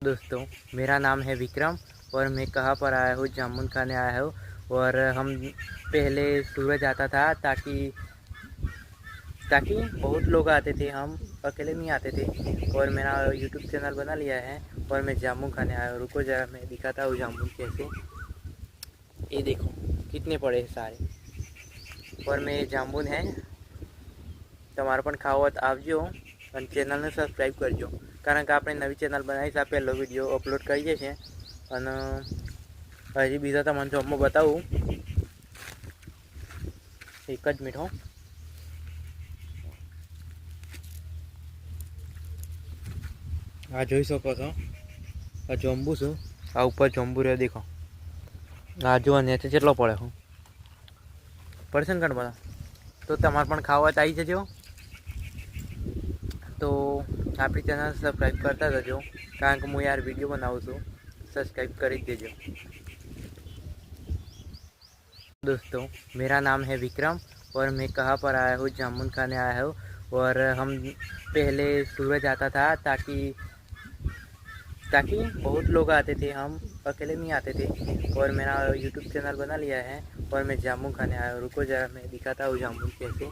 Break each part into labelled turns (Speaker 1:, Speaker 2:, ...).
Speaker 1: दोस्तों, मेरा नाम है विक्रम और मैं कहाँ पर आया हूँ, जामुन खाने आया हूँ। और हम पहले सूरज आता था ताकि ताकि बहुत लोग आते थे, हम अकेले नहीं आते थे। और मेरा यूट्यूब चैनल बना लिया है और मैं जामुन खाने आया हूँ। रुको जरा मैं दिखाता हूँ जामुन कैसे। ये देखो कितने पड़े हैं सारे। और मैं जामुन है તમારે પણ ખાવો હોય તો આવજો અને ચેનલને સબસ્ક્રાઈબ કરજો, કારણ કે આપણે નવી ચેનલ બનાવી છે, આ પહેલો વિડીયો અપલોડ કરીએ છીએ. અને હજી બીજા તમને જોબમાં બતાવું. એક જ મિનિટ હો. આ જોઈ શકો છો, આ જોંબુ છું, આ ઉપર જોંબુ રહ્યો દેખો. આ જો નેચે કેટલો પડે હું પડશે ને કણ બધા. તો તમારે પણ ખાવા તો આવી જજો. તો આપણી ચેનલ સબસ્ક્રાઈબ करता જજો, કારણ કે હું યાર વિડીયો બનાવું છું. सब्सक्राइब कर दीजिए। दोस्तों, मेरा नाम है विक्रम और मैं कहाँ पर आया हूँ, जामुन खाने आया हूँ। और हम पहले सूरज आता था ताकि बहुत लोग आते थे, हम अकेले नहीं आते थे। और मेरा यूट्यूब चैनल बना लिया है और मैं जामुन खाने आया हूँ। रुको जरा मैं दिखाता हूँ जामुन कैसे।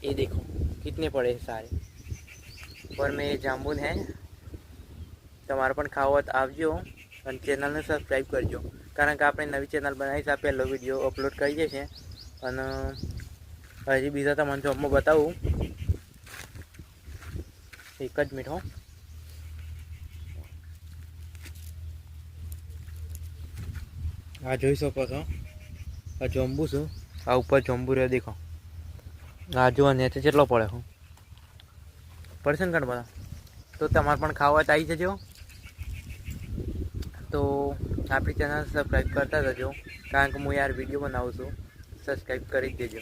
Speaker 1: ये देखो कितने पड़े हैं सारे। और मैं जामुन है તમારે પણ ખાવો હોય તો આવજો અને ચેનલને સબસ્ક્રાઈબ કરજો, કારણ કે આપણે નવી ચેનલ બનાવી છે, આ પહેલો વિડીયો અપલોડ કરીએ છીએ. અને હજી બીજા તમને જોબમાં બતાવું. એક જ મિનિટ હો. આ જોઈ શકો છો, આ જોંબુ છું, આ ઉપર જોંબુ રહ્યો દેખો. આ જો નેચે કેટલો પડે હું પડશે ને કણ બધા. તો તમારે પણ ખાવા હોય તો આવી જજો. તો આપણી ચેનલ સબસ્ક્રાઈબ કરતા જજો, કારણ કે હું યાર વિડીયો બનાવું છું. સબસ્ક્રાઈબ કરી દેજો.